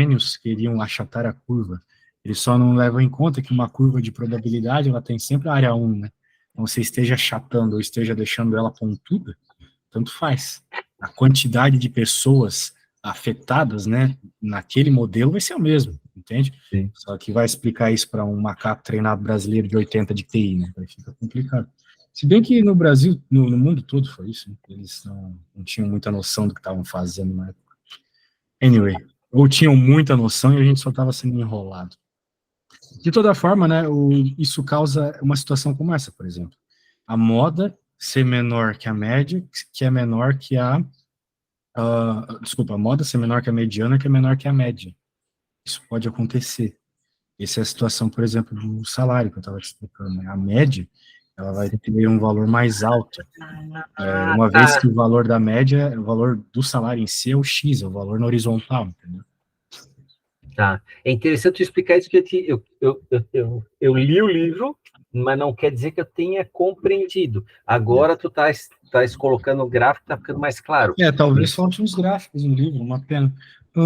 gênios queriam achatar a curva. Eles só não levam em conta que uma curva de probabilidade, ela tem sempre a área 1, né? Então, você esteja achatando ou esteja deixando ela pontuda, tanto faz. A quantidade de pessoas afetadas, né, naquele modelo vai ser o mesmo, entende? Sim. Só que vai explicar isso para um macaco treinado brasileiro de 80 de TI, né? Vai ficar complicado. Se bem que no Brasil, no mundo todo foi isso, né? Eles não tinham muita noção do que estavam fazendo na época. Anyway, ou tinham muita noção e a gente só estava sendo enrolado. De toda forma, né, isso causa uma situação como essa, por exemplo. A moda ser menor que a média, que é menor que desculpa, a moda ser menor que a mediana, que é menor que a média. Isso pode acontecer. Essa é a situação, por exemplo, do salário que eu estava te explicando, né? A média, ela vai ter um valor mais alto, uma vez que o valor da média, o valor do salário em si é o X, é o valor na horizontal, entendeu? Tá. É interessante explicar isso, que eu li o livro, mas não quer dizer que eu tenha compreendido. Agora tu estás colocando o gráfico, está ficando mais claro. Talvez falte uns gráficos no livro, uma pena.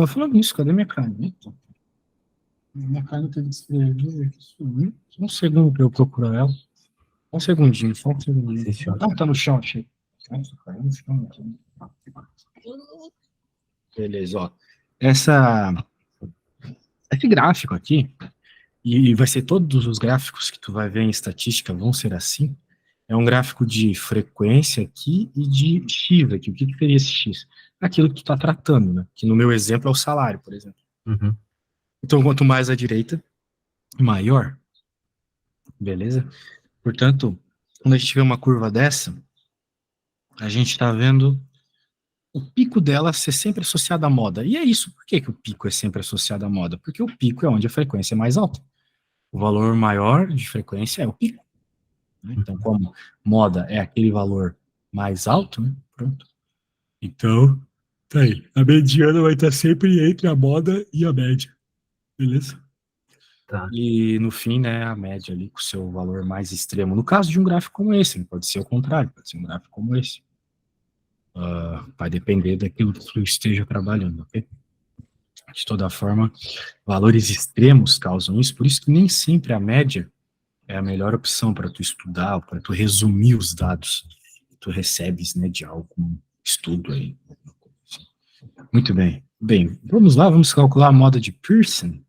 Falando nisso, cadê minha caneta? Minha caneta de escrever aqui sumiu. Só um segundo para eu procurar ela. Um segundinho, só um segundinho. Sim, senhor. Ah, tá no chão, achei. Nossa, caiu no chão aqui. Beleza, ó. Esse gráfico aqui, e vai ser todos os gráficos que tu vai ver em estatística vão ser assim. É um gráfico de frequência aqui e de X aqui. O que que seria esse X? Aquilo que tu está tratando, né? Que no meu exemplo é o salário, por exemplo. Uhum. Então, quanto mais à direita, maior, beleza? Portanto, quando a gente vê uma curva dessa, a gente está vendo o pico dela ser sempre associado à moda. E é isso. Por que que o pico é sempre associado à moda? Porque o pico é onde a frequência é mais alta. O valor maior de frequência é o pico, né? Então, como moda é aquele valor mais alto, né? Pronto. Então, tá aí. A mediana vai estar sempre entre a moda e a média. Beleza? Tá. E no fim, né, a média ali com o seu valor mais extremo. No caso de um gráfico como esse, pode ser o contrário, pode ser um gráfico como esse. Vai depender daquilo que tu esteja trabalhando, ok? De toda forma, valores extremos causam isso, por isso que nem sempre a média é a melhor opção para tu estudar, para tu resumir os dados que tu recebes, né, de algum estudo aí. Muito bem. Bem, vamos lá, vamos calcular a moda de Pearson.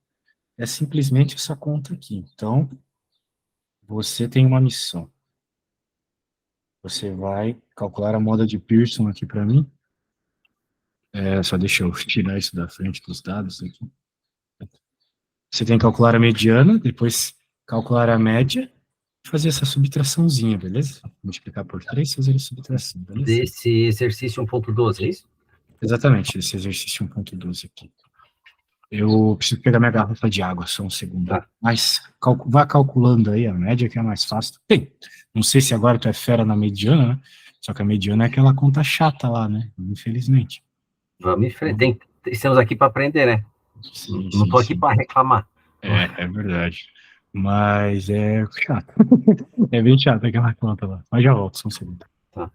É simplesmente essa conta aqui. Então, você tem uma missão. Você vai calcular a moda de Pearson aqui para mim. Só deixa eu tirar isso da frente dos dados aqui. Você tem que calcular a mediana, depois calcular a média e fazer essa subtraçãozinha, beleza? Multiplicar por 3 e fazer a subtração, beleza? Desse exercício 1.12, é isso? Exatamente, esse exercício 1.12 aqui. Eu preciso pegar minha garrafa de água, só um segundo. Tá. Mas vá calculando aí a média, que é mais fácil. Bem, não sei se agora tu é fera na mediana, né? Só que a mediana é aquela conta chata lá, né? Infelizmente. Vamos em frente. Estamos aqui para aprender, né? Sim, Não sim, estou aqui sim. para reclamar. É verdade. Mas é chato. É bem chato aquela conta lá. Mas já volto, só um segundo. Tá.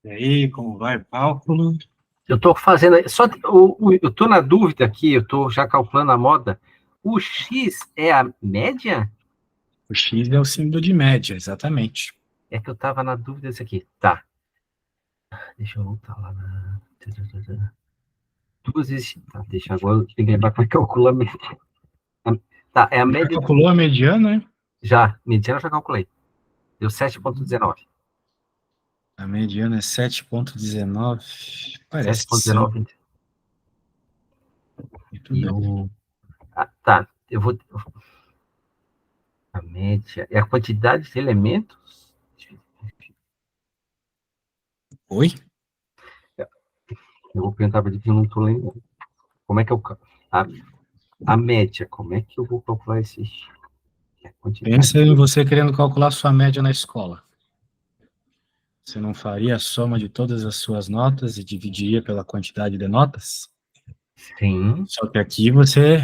E aí, como vai o cálculo? Eu estou fazendo. Eu estou na dúvida aqui, eu estou já calculando a moda. O X é a média? O X é o símbolo de média, exatamente. É que eu estava na dúvida desse aqui. Tá. Deixa eu voltar lá. Duas vezes. Tá, deixa agora. Eu tenho que lembrar como é que calcula a média. Tá, é a Já média. calculou a mediana, né? Já, mediana eu já calculei. Deu 7,19. A mediana é 7,19. Parece que sim. 7,19. Muito E bem. o. Ah, tá. A média. É a quantidade de elementos? Oi? Eu vou perguntar para ele que eu não estou lembrando. Como é que eu. A, a média, como é que eu vou calcular esse. É a quantidade. Pensa em você querendo calcular sua média na escola. Você não faria a soma de todas as suas notas e dividiria pela quantidade de notas? Sim, Só que aqui você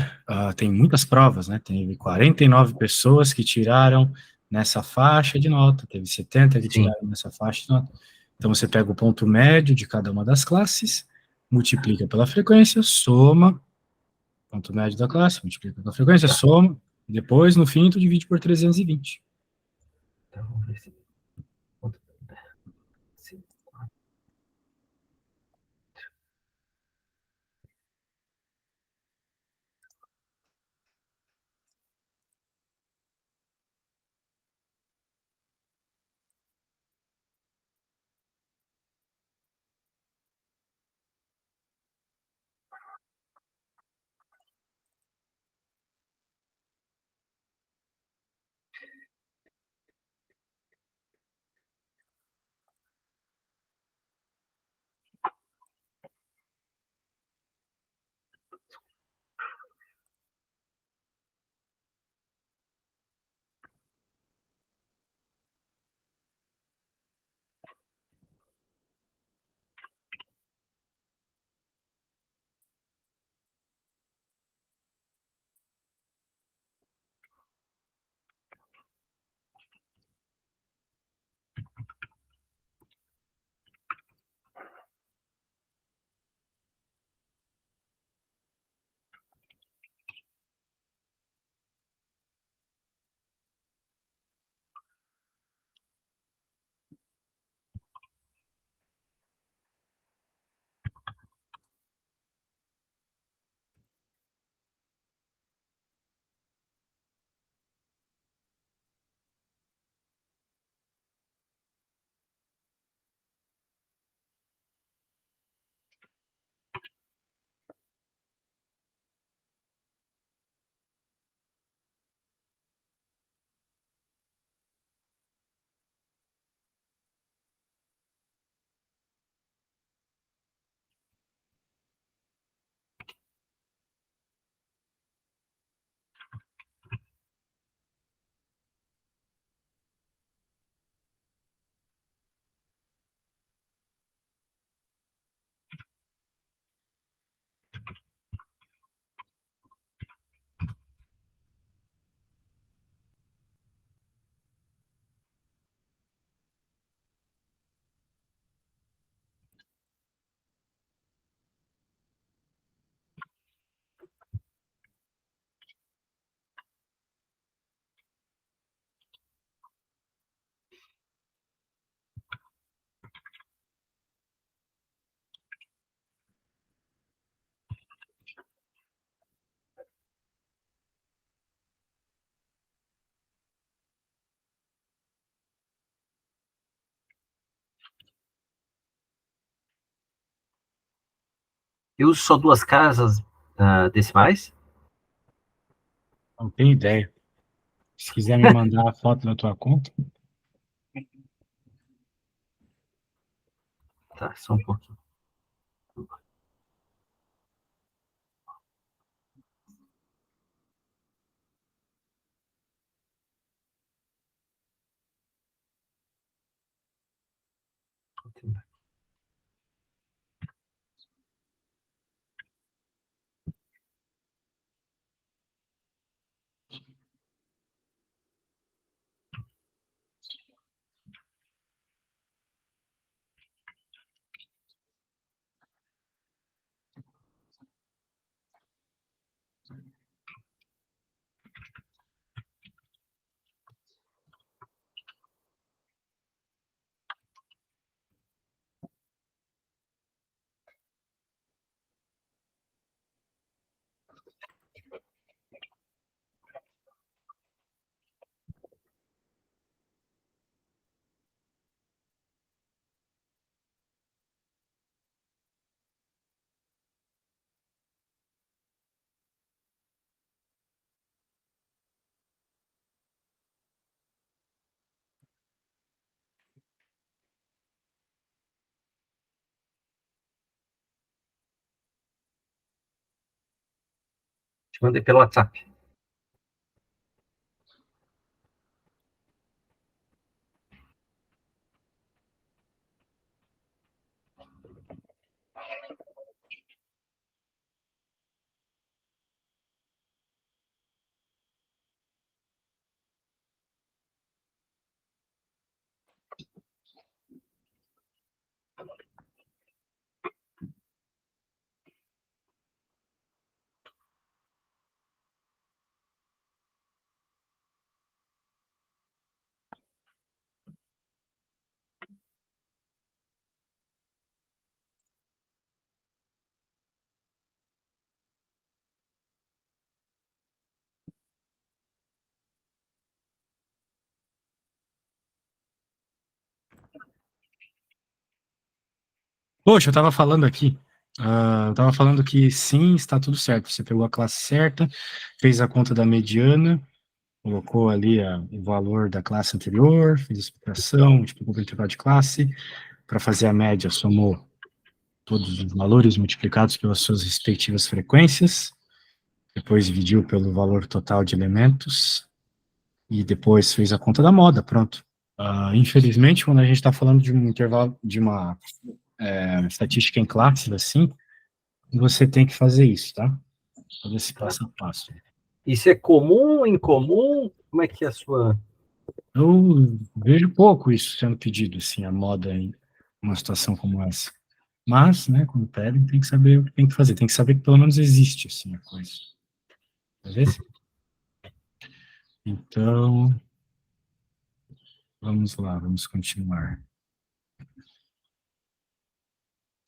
tem muitas provas, né? Teve 49 pessoas que tiraram nessa faixa de nota, teve 70 que sim. tiraram nessa faixa de nota. Então você pega o ponto médio de cada uma das classes, multiplica pela frequência, soma, ponto médio da classe, multiplica pela frequência, Tá. soma, e depois, no fim, tu divide por 320. Então, vamos ver se. Sim. Eu uso só duas casas decimais? Não tenho ideia. Se quiser me mandar a foto da tua conta, Tá, só um pouquinho. Te mandei pelo WhatsApp. Poxa, eu estava falando aqui. Eu estava falando que sim, está tudo certo. Você pegou a classe certa, fez a conta da mediana, colocou ali o valor da classe anterior, fez a explicação, multiplicou pelo intervalo de classe. Para fazer a média, somou todos os valores multiplicados pelas suas respectivas frequências, depois dividiu pelo valor total de elementos, e depois fez a conta da moda, pronto. Infelizmente, quando a gente está falando de um intervalo, de uma estatística em classes, assim, você tem que fazer isso, tá? Fazer esse passo a passo. Isso é comum, incomum? Como é que é a sua... Eu vejo pouco isso sendo pedido, assim, a moda em uma situação como essa. Mas, né, quando pedem, tem que saber o que tem que fazer. Tem que saber que pelo menos existe, assim, a coisa. Beleza? Então, vamos lá, vamos continuar.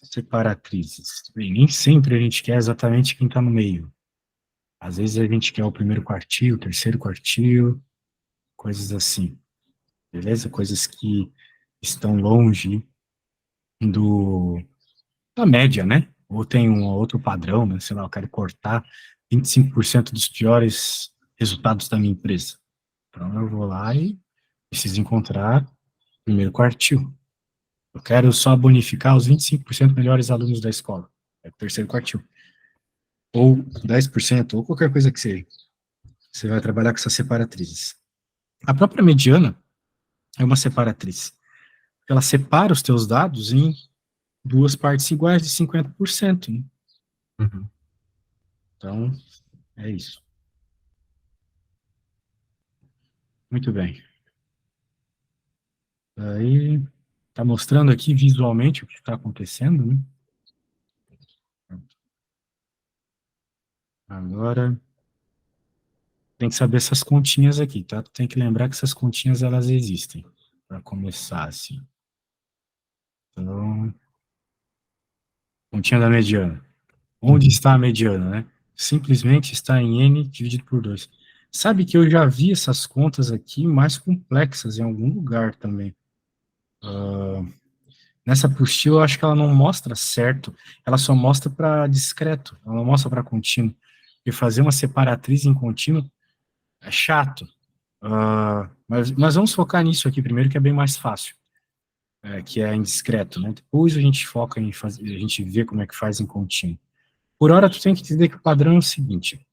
Separatrizes. Bem, nem sempre a gente quer exatamente quem está no meio. Às vezes a gente quer o primeiro quartil, o terceiro quartil, coisas assim. Beleza? Coisas que estão longe da média, né? Ou tem um outro padrão, né? Sei lá, eu quero cortar 25% dos piores resultados da minha empresa. Então eu vou lá e preciso encontrar o primeiro quartil. Eu quero só bonificar os 25% melhores alunos da escola. É o terceiro quartil. Ou 10%, ou qualquer coisa que seja. Você vai trabalhar com essas separatrizes. A própria mediana é uma separatriz. Ela separa os teus dados em duas partes iguais de 50%. Né? Uhum. Então, é isso. Muito bem. Aí, está mostrando aqui visualmente o que está acontecendo, né? Agora, tem que saber essas continhas aqui, tá? Tem que lembrar que essas continhas, elas existem, para começar, assim. Então, continha da mediana. Onde está a mediana, né? Simplesmente está em n dividido por 2. Sabe que eu já vi essas contas aqui mais complexas em algum lugar também. Nessa apostila, eu acho que ela não mostra certo, ela só mostra para discreto, ela não mostra para contínuo. E fazer uma separatriz em contínuo é chato. Mas vamos focar nisso aqui primeiro, que é bem mais fácil, que é em discreto, né? Depois a gente foca em fazer, a gente vê como é que faz em contínuo. Por hora, tu tem que entender que o padrão é o seguinte: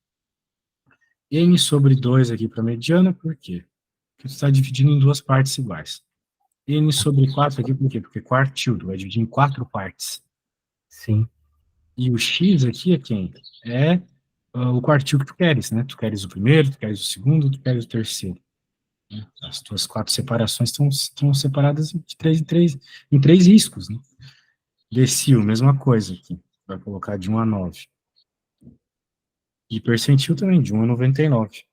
n sobre 2 aqui para mediana, por quê? Porque tu está dividindo em duas partes iguais. N sobre 4 aqui, por quê? Porque quartil, tu vai dividir em quatro partes. Sim. E o x aqui é quem? É o quartil que tu queres, né? Tu queres o primeiro, tu queres o segundo, tu queres o terceiro. As tuas quatro separações estão separadas em três riscos, né? Decil, mesma coisa aqui. Vai colocar de 1 a 9. E percentil também, de 1 a 99.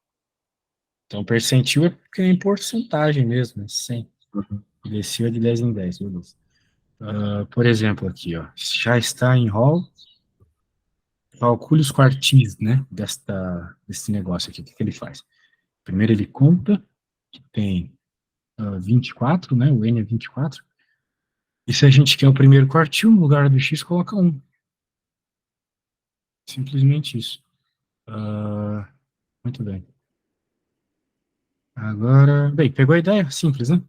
Então, percentil é porque é em porcentagem mesmo, né? 100. Decil é de 10 em 10, beleza. Por exemplo, aqui, ó, já está em rol, calcule os quartis, né, desse negócio aqui. O que ele faz? Primeiro ele conta, que tem 24, né, o n é 24, e se a gente quer o primeiro quartil, no lugar do x, coloca 1. Simplesmente isso. Muito bem. Agora, bem, pegou a ideia? Simples, né?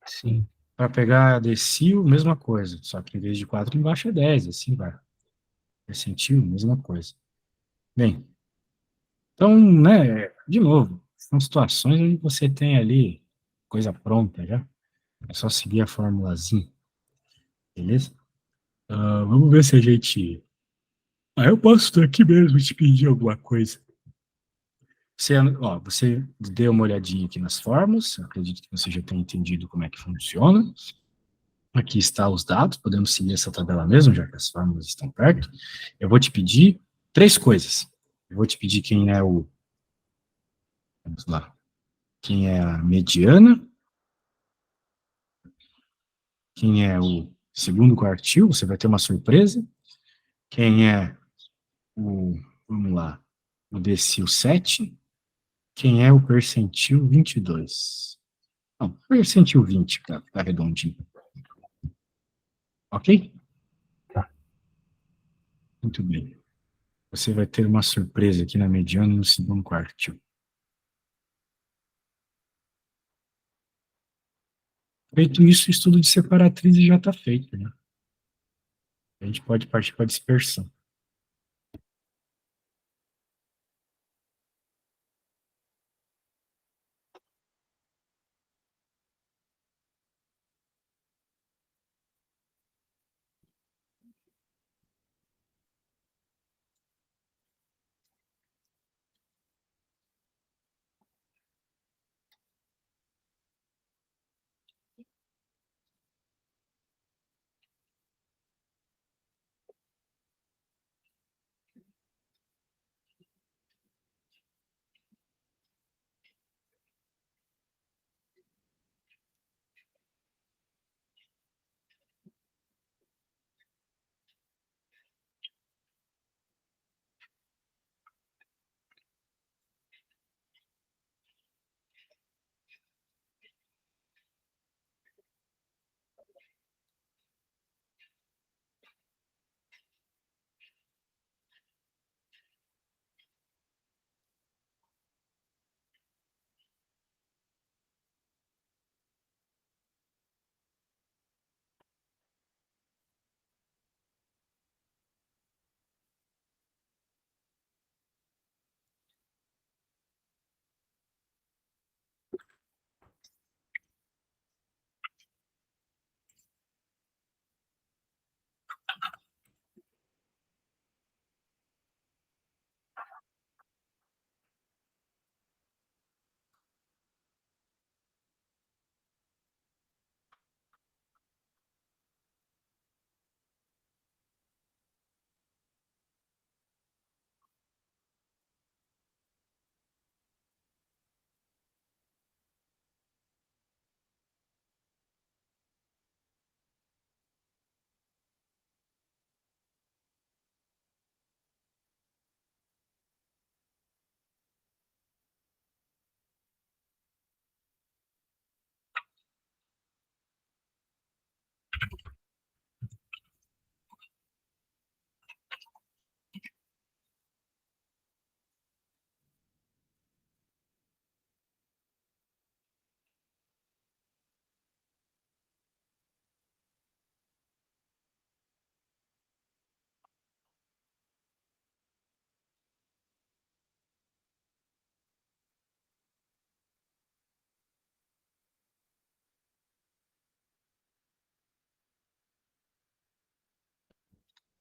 Sim. Para pegar decil, mesma coisa, só que em vez de 4 embaixo é 10, assim vai. Percentil, mesma coisa. Bem, então, né, de novo, são situações onde você tem ali coisa pronta já. É só seguir a formulazinha, beleza? Vamos ver se a gente. Eu posso aqui mesmo te pedir alguma coisa. Você deu uma olhadinha aqui nas fórmulas, acredito que você já tenha entendido como é que funciona. Aqui está os dados, podemos seguir essa tabela mesmo, já que as fórmulas estão perto. Eu vou te pedir três coisas. Eu vou te pedir quem é o. Vamos lá. Quem é a mediana, quem é o segundo quartil, você vai ter uma surpresa. Quem é o, vamos lá, o decil 7, quem é o percentil 22. Não, percentil 20, tá redondinho. Ok? Tá. Muito bem. Você vai ter uma surpresa aqui na mediana e no segundo quartil. Feito isso, o estudo de separatriz já está feito, né? A gente pode partir para a dispersão.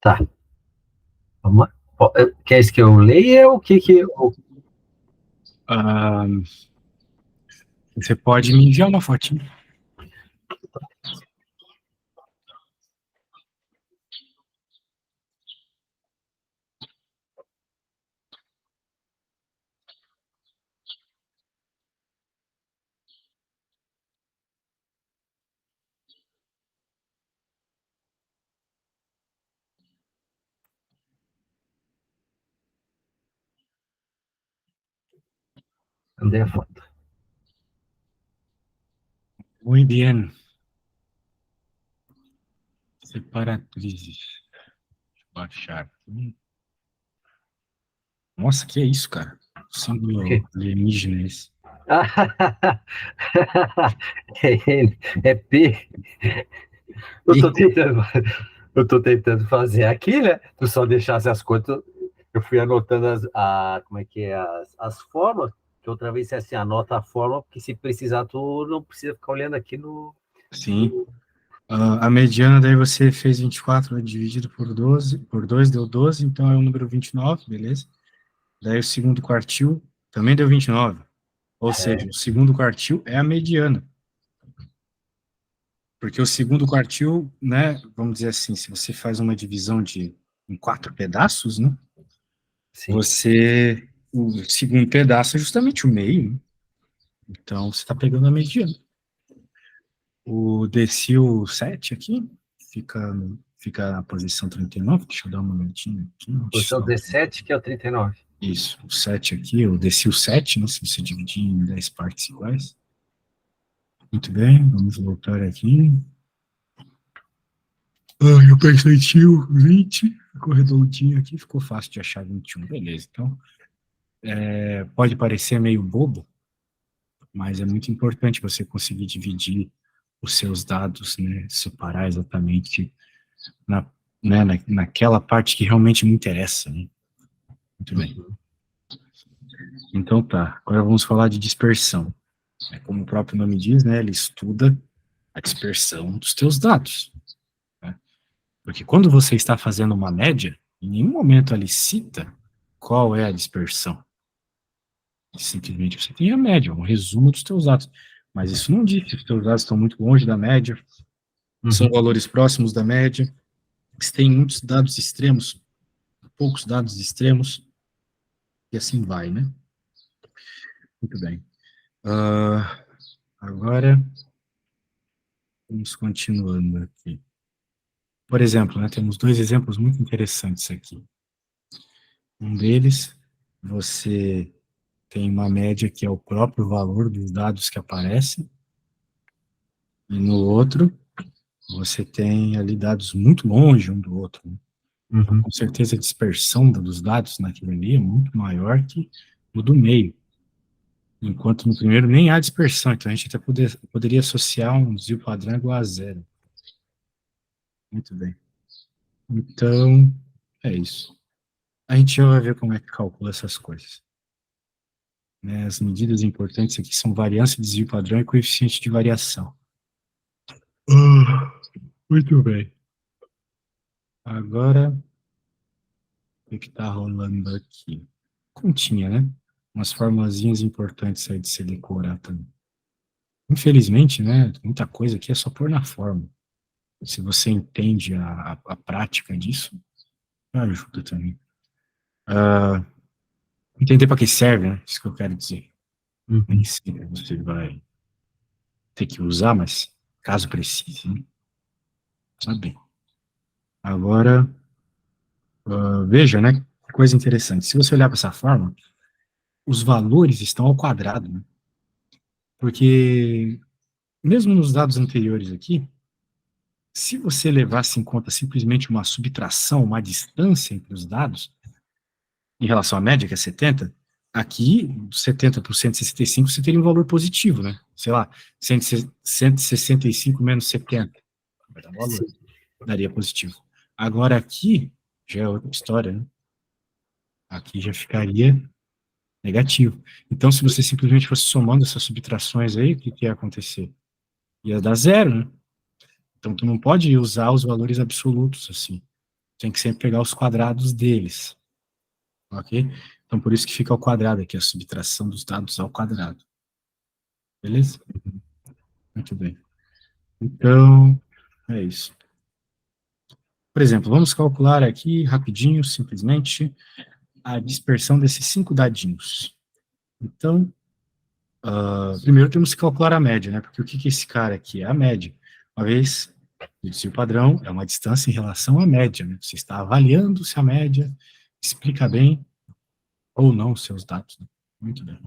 Tá. Vamos lá. Quer que eu leia ou o que que eu... Ah, você pode me enviar uma fotinha. Mandei a foto. Muy bien. Separatrizes. Deixa eu baixar aqui. Nossa, que é isso, cara? Símbolo alienígena esse. É P. Eu tô tentando fazer aqui, né? Tu só deixasse as coisas. Eu fui anotando como é que é, as fórmulas, que outra vez você assim, anota a fórmula, porque se precisar, tu não precisa ficar olhando aqui no. Sim. A mediana, daí você fez 24 dividido por 2 deu 12, então é o número 29, beleza? Daí o segundo quartil também deu 29. Ou seja, o segundo quartil é a mediana. Porque o segundo quartil, né, vamos dizer assim, se você faz uma divisão em 4 pedaços, né, Sim. o segundo pedaço é justamente o meio, né? Então você está pegando a mediana. O decil 7 aqui fica na posição 39, deixa eu dar uma olhadinha aqui. Posição 17, que é o 39. Isso, o 7 aqui, o decil 7, né, se você dividir em 10 partes iguais. Muito bem, vamos voltar aqui. O percentil 20, ficou redondinho aqui, ficou fácil de achar 21, beleza. Então, pode parecer meio bobo, mas é muito importante você conseguir dividir os seus dados, né, separar exatamente naquela parte que realmente me interessa, né? Muito bem. Então tá, agora vamos falar de dispersão. Como o próprio nome diz, né, ele estuda a dispersão dos teus dados. Né? Porque quando você está fazendo uma média, em nenhum momento ele cita qual é a dispersão. Simplesmente você tem a média, um resumo dos teus dados. Mas isso não diz se os teus dados estão muito longe da média, são valores próximos da média, se tem muitos dados extremos, poucos dados extremos, e assim vai, né? Muito bem. Agora, vamos continuando aqui. Por exemplo, né, temos 2 exemplos muito interessantes aqui. Um deles, você tem uma média que é o próprio valor dos dados que aparecem, e no outro, você tem ali dados muito longe um do outro. Né? Então, com certeza, a dispersão dos dados naquilo ali é muito maior que no do meio. Enquanto no primeiro nem há dispersão, então a gente até poderia associar um desvio padrão igual a zero. Muito bem. Então, é isso. A gente já vai ver como é que calcula essas coisas. Né, as medidas importantes aqui são variância, desvio padrão e coeficiente de variação. Muito bem. Agora, o que está rolando aqui? Continha, né? Umas formulazinhas importantes aí de se decorar também. Infelizmente, né? Muita coisa aqui é só pôr na fórmula. Se você entende a prática disso, ajuda também. Entender para que serve, né? Isso que eu quero dizer. Nem sempre você vai ter que usar, mas caso precise, né? Sabe? Agora, veja, né? Que coisa interessante. Se você olhar para essa forma, os valores estão ao quadrado, né? Porque, mesmo nos dados anteriores aqui, se você levasse em conta simplesmente uma subtração, uma distância entre os dados, em relação à média, que é 70, aqui, 70 por 165, você teria um valor positivo, né? Sei lá, 165 menos 70. Vai dar valor. Daria positivo. Agora aqui, já é outra história, né? Aqui já ficaria negativo. Então, se você simplesmente fosse somando essas subtrações aí, o que ia acontecer? Ia dar zero, né? Então, tu não pode usar os valores absolutos, assim. Tem que sempre pegar os quadrados deles. Ok? Então, por isso que fica ao quadrado aqui, a subtração dos dados ao quadrado. Beleza? Muito bem. Então, é isso. Por exemplo, vamos calcular aqui, rapidinho, simplesmente, a dispersão desses 5 dadinhos. Então, primeiro temos que calcular a média, né? Porque o que esse cara aqui é a média? Uma vez, o padrão é uma distância em relação à média, né? Você está avaliando se a média explica bem ou não os seus dados. Né? Muito bem.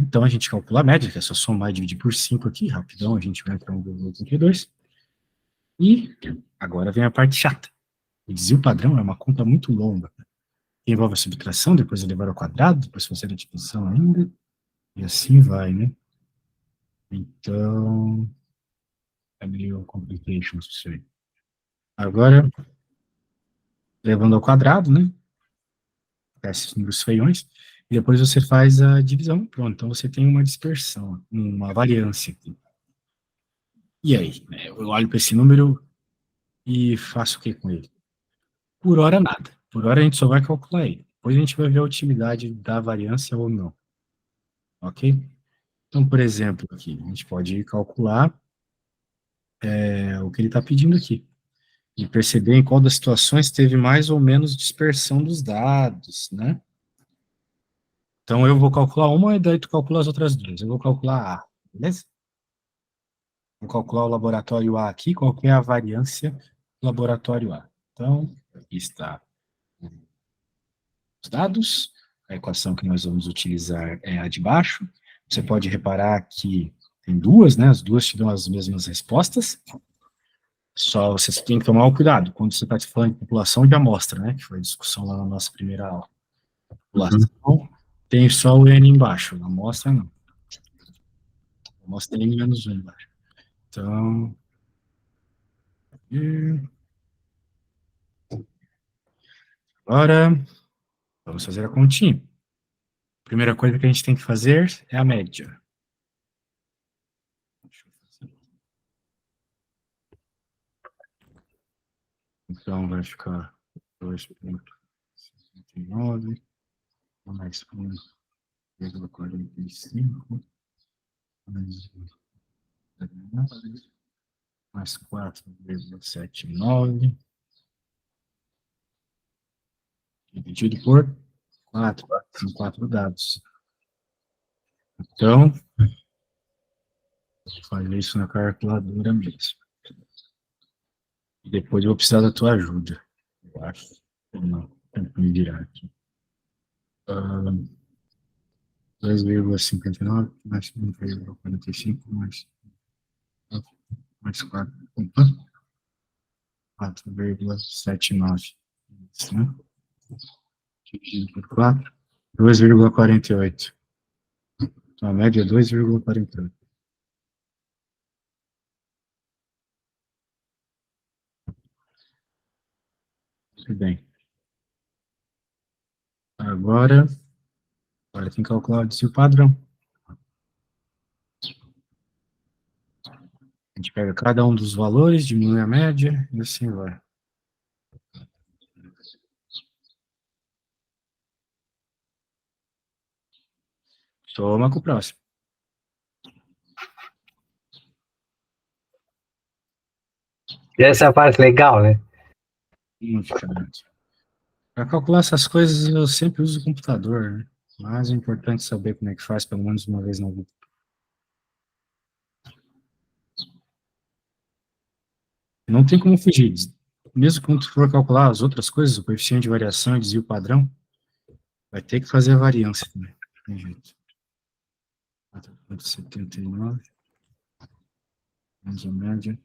Então, a gente calcula a média, que é só somar e dividir por 5 aqui, rapidão, a gente vai para 1,32. E agora vem a parte chata. O desvio padrão é uma conta muito longa, que envolve a subtração, depois elevar ao quadrado, depois fazer a divisão ainda, e assim vai, né? Então, é meio complications isso aí. Agora, levando ao quadrado, né? Esses números feiões, e depois você faz a divisão, pronto. Então, você tem uma dispersão, uma variância aqui. E aí, né, eu olho para esse número e faço o que com ele? Por hora, nada. Por hora, a gente só vai calcular ele. Depois a gente vai ver a utilidade da variância ou não. Ok? Então, por exemplo, aqui, a gente pode calcular o que ele está pedindo aqui. E perceber em qual das situações teve mais ou menos dispersão dos dados, né? Então, eu vou calcular uma e daí tu calcula as outras duas. Eu vou calcular A, beleza? Vou calcular o laboratório A aqui, qual que é a variância do laboratório A. Então, aqui está os dados, a equação que nós vamos utilizar é a de baixo. Você pode reparar que tem duas, né? As duas te dão as mesmas respostas. Só você tem que tomar um cuidado quando você está falando de população de amostra, né? Que foi a discussão lá na nossa primeira aula. População tem só o N embaixo, a amostra não. A amostra tem N menos 1 embaixo. Então, agora, vamos fazer a continha. Primeira coisa que a gente tem que fazer é a média. Então, vai ficar 2,69 mais 1,45 mais 4,79 dividido por 4. São 4 dados. Então, faz isso na calculadora mesmo. E depois eu vou precisar da tua ajuda. Eu acho. Ou não. Tento me virar aqui. 2,59 mais 1,45 mais 4. 4,79. Isso, né? Dividido por 4. 2,48. Então, a média é 2,48. Muito bem. Agora tem que calcular o desvio padrão. A gente pega cada um dos valores, diminui a média e assim vai. Toma com o próximo. Essa é a parte legal, né? Para calcular essas coisas, eu sempre uso o computador, né? Mas é importante saber como é que faz, pelo menos uma vez na vida. Não tem como fugir. Mesmo quando tu for calcular as outras coisas, o coeficiente de variação e desvio padrão, vai ter que fazer a variância também. Não tem jeito. 4,79 mais a média.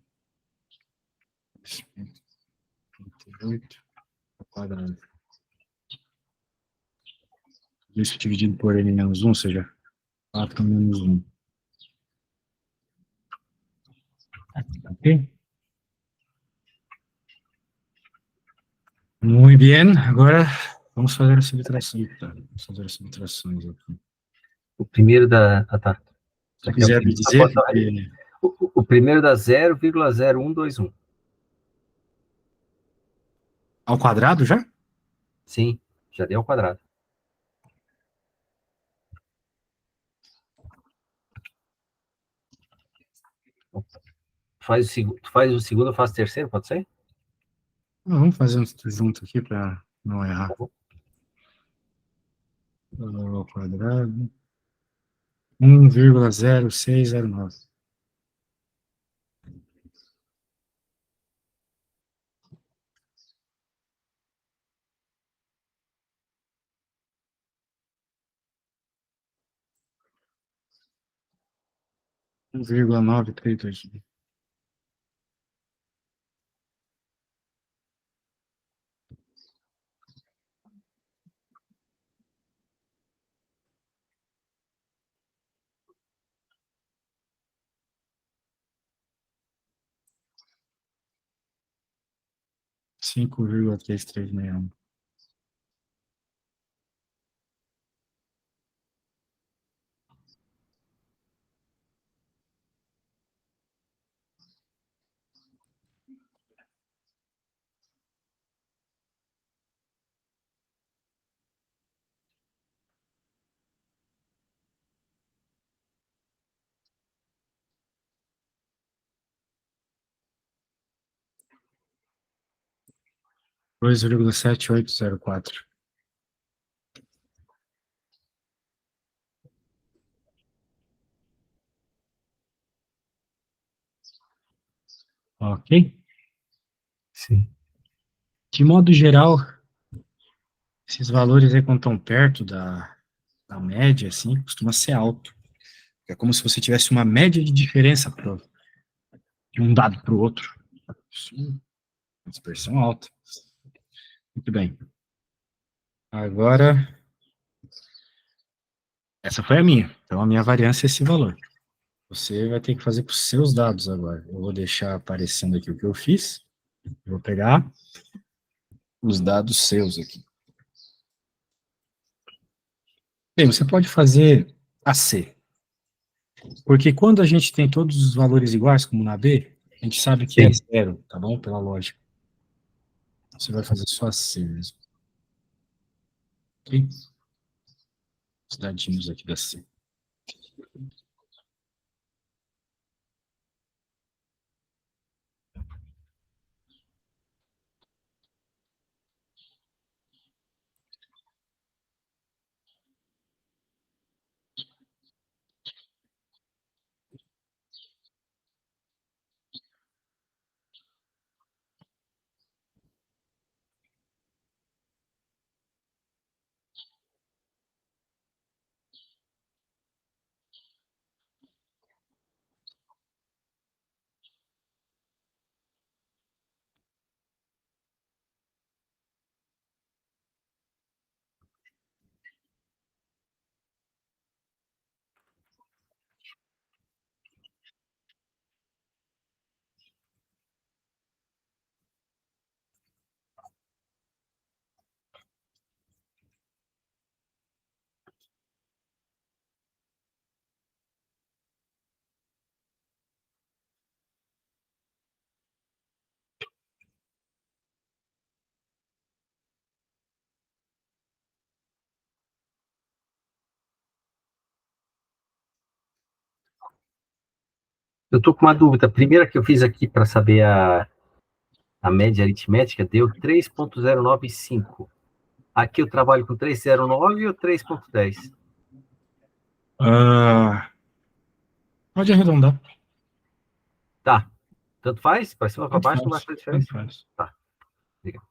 38 ao quadrado. Isso dividido por N menos 1, ou seja, 4 menos 1. Ok? Muito bem. Agora, vamos fazer as subtrações. Tá? Vamos fazer as subtrações aqui. O primeiro da. Ah, tá. Se quiser me dizer, porque... O primeiro dá 0,0121. Ao quadrado já? Sim, já deu ao quadrado. Tu faz o segundo, eu faço o terceiro, pode ser? Vamos fazer um junto aqui para não errar. Ao quadrado. 1,0609. 1,932. 5,3361. Dois vírgula sete oito zero quatro. Ok? Sim. De modo geral, esses valores aí quando estão perto da média, assim, costuma ser alto. É como se você tivesse uma média de diferença de um dado para o outro. Sim, uma dispersão alta. Muito bem. Agora, essa foi a minha. Então, a minha variância é esse valor. Você vai ter que fazer com os seus dados agora. Eu vou deixar aparecendo aqui o que eu fiz. Eu vou pegar os dados seus aqui. Bem, você pode fazer a C. Porque quando a gente tem todos os valores iguais, como na B, a gente sabe que é Sim. zero, tá bom? Pela lógica. Você vai fazer só a C mesmo. Ok? Os dadinhos aqui da C. Eu estou com uma dúvida. A primeira que eu fiz aqui para saber a média aritmética deu 3,095. Aqui eu trabalho com 3,09 ou 3,10? Pode arredondar. Tá. Tanto faz? Para cima ou para Tanto baixo não vai faz. fazer Tanto diferença? faz. Tá. Legal.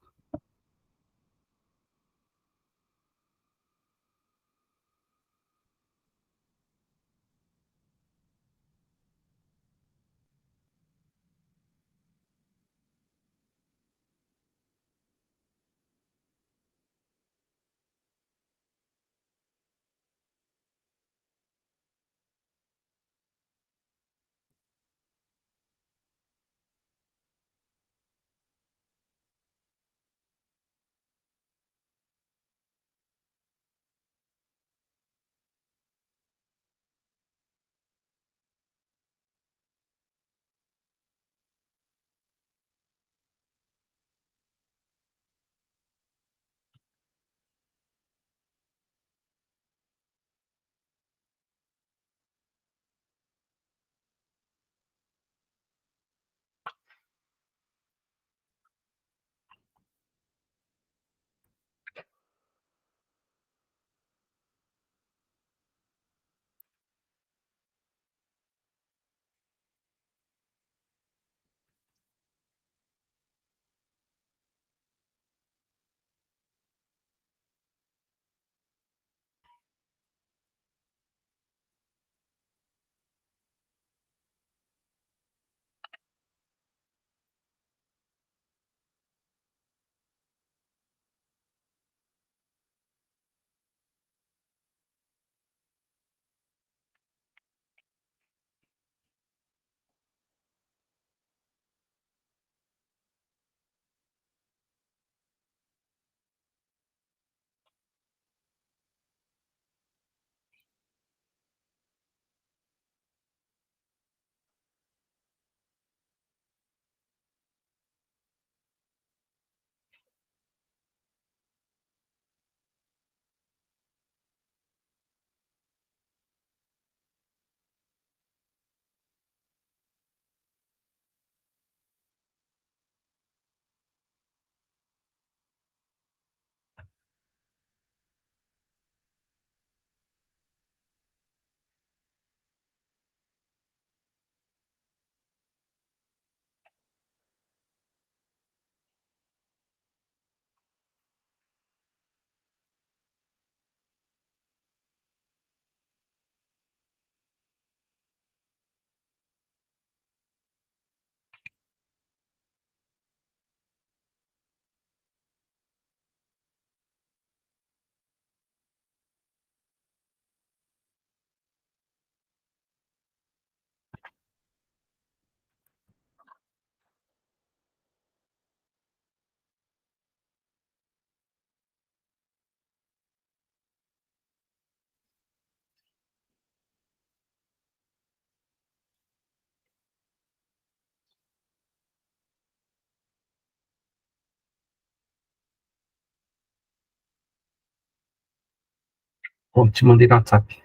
Bom, te mandei no WhatsApp.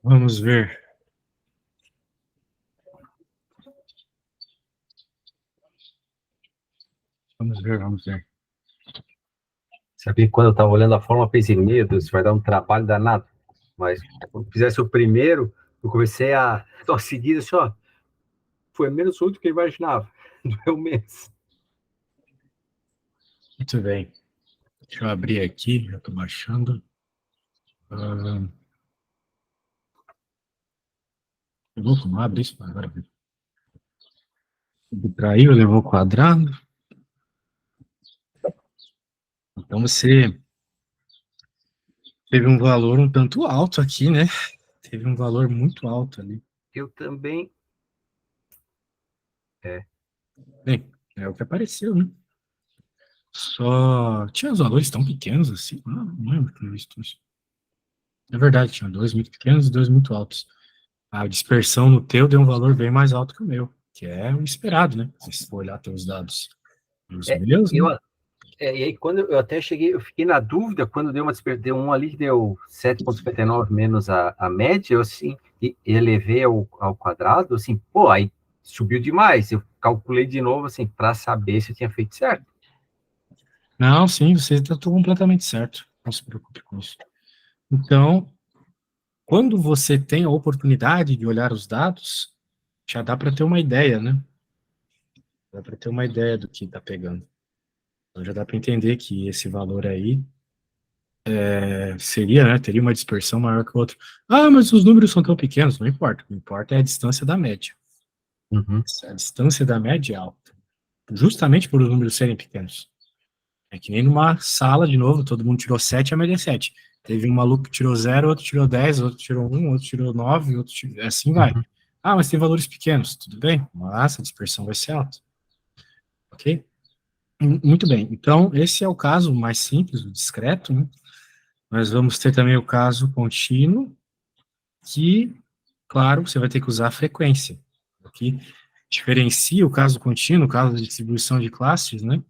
Vamos ver. Vamos ver. Sabia que quando eu estava olhando a forma, eu pensei, meu Deus, isso vai dar um trabalho danado. Mas quando fizesse o primeiro, eu comecei a seguir assim, ó, foi menos ruim do que eu imaginava. Doeu menos. Muito bem. Deixa eu abrir aqui, já estou baixando. Não abre isso agora. Subtraiu, levou ao quadrado. Então você teve um valor um tanto alto aqui, né? Teve um valor muito alto ali. Eu também. Bem, é o que apareceu, né? Só tinha os valores tão pequenos assim. Não lembro de ter visto isso. É verdade, tinha dois muito pequenos e dois muito altos. A dispersão no teu deu um valor bem mais alto que o meu, que é o esperado, né? Se for olhar teus dados. Os meus, né? Eu, e aí, quando eu até cheguei, eu fiquei na dúvida, quando deu um ali que deu 7,59 menos a média, eu assim, e elevei ao quadrado, assim, pô, aí subiu demais. Eu calculei de novo, assim, para saber se eu tinha feito certo. Não, sim, você está tudo completamente certo. Não se preocupe com isso. Então, quando você tem a oportunidade de olhar os dados, já dá para ter uma ideia, né? Dá para ter uma ideia do que está pegando. Então já dá para entender que esse valor aí seria, né? Teria uma dispersão maior que o outro. Ah, mas os números são tão pequenos. Não importa. O que importa é a distância da média. Uhum. A distância da média é alta. Justamente por os números serem pequenos. É que nem numa sala, de novo, todo mundo tirou 7, a média é 7. Teve um maluco que tirou 0, outro tirou 10, outro tirou 1, outro tirou 9, outro tirou... assim vai. Uhum. Ah, mas tem valores pequenos, tudo bem, mas a dispersão vai ser alta. Ok? Muito bem. Então, esse é o caso mais simples, o discreto, né? Nós vamos ter também o caso contínuo, que, claro, você vai ter que usar a frequência. Ok? Diferencia o caso contínuo, o caso de distribuição de classes, né?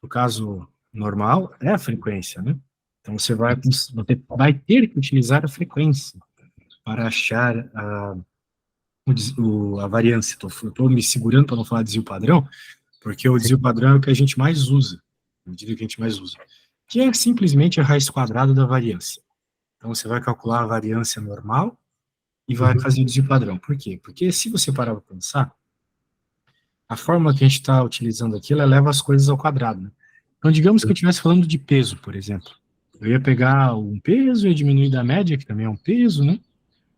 O caso normal é a frequência, né? Então você vai ter que utilizar a frequência para achar a variância. Estou me segurando para não falar desvio padrão, porque o desvio padrão é o que a gente mais usa, a medida que a gente mais usa, que é simplesmente a raiz quadrada da variância. Então você vai calcular a variância normal e vai fazer o desvio padrão. Por quê? Porque se você parar para pensar, a fórmula que a gente está utilizando aqui, ela eleva as coisas ao quadrado, né? Então, digamos que eu estivesse falando de peso, por exemplo. Eu ia pegar um peso e diminuir da média, que também é um peso, né?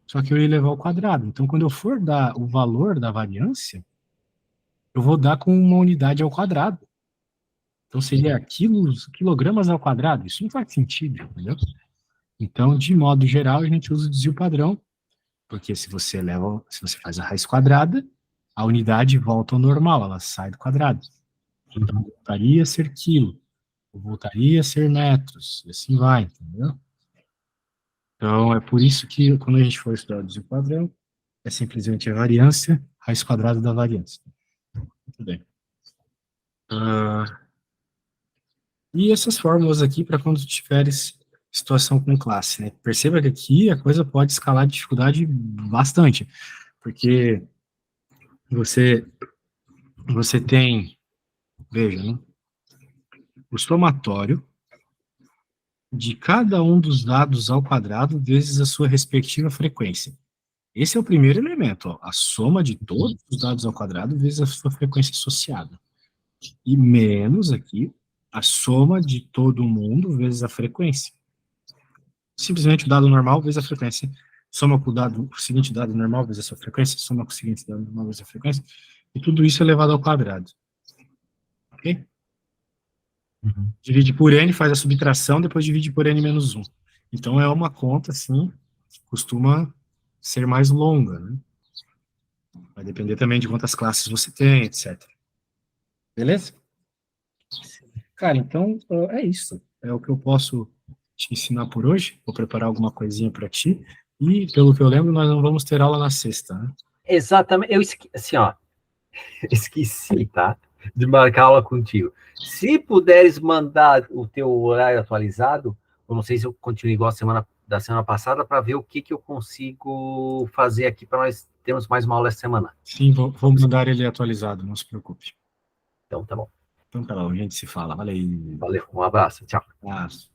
Só que eu ia levar ao quadrado. Então, quando eu for dar o valor da variância, eu vou dar com uma unidade ao quadrado. Então, seria quilos, quilogramas ao quadrado. Isso não faz sentido, entendeu? Então, de modo geral, a gente usa o desvio padrão, porque se você faz a raiz quadrada, a unidade volta ao normal, ela sai do quadrado. Então, voltaria a ser quilo, voltaria a ser metros, e assim vai, entendeu? Então, é por isso que, quando a gente for estudar o desvio padrão, é simplesmente a variância, raiz quadrada da variância. Muito bem. E essas fórmulas aqui para quando tiveres situação com classe, né? Perceba que aqui a coisa pode escalar de dificuldade bastante, porque você, você tem, veja, né? O somatório de cada um dos dados ao quadrado vezes a sua respectiva frequência. Esse é o primeiro elemento, ó, a soma de todos os dados ao quadrado vezes a sua frequência associada. E menos aqui, a soma de todo mundo vezes a frequência. Simplesmente o dado normal vezes a frequência. Soma com o seguinte dado normal vezes a sua frequência, soma com o seguinte dado normal vezes a frequência, e tudo isso é elevado ao quadrado. Ok? Uhum. Divide por n, faz a subtração, depois divide por n menos 1. Então é uma conta, assim, que costuma ser mais longa, né? Vai depender também de quantas classes você tem, etc. Beleza? Cara, então é isso. É o que eu posso te ensinar por hoje. Vou preparar alguma coisinha para ti. E, pelo que eu lembro, nós não vamos ter aula na sexta, né? Exatamente. Assim, ó, esqueci, tá? de marcar aula contigo. Se puderes mandar o teu horário atualizado, eu não sei se eu continuo igual da semana passada, para ver o que eu consigo fazer aqui para nós termos mais uma aula essa semana. Sim, vou mandar ele atualizado, não se preocupe. Então, tá bom. Então, tá bom, a gente se fala. Valeu. Valeu, um abraço, tchau. Abraço.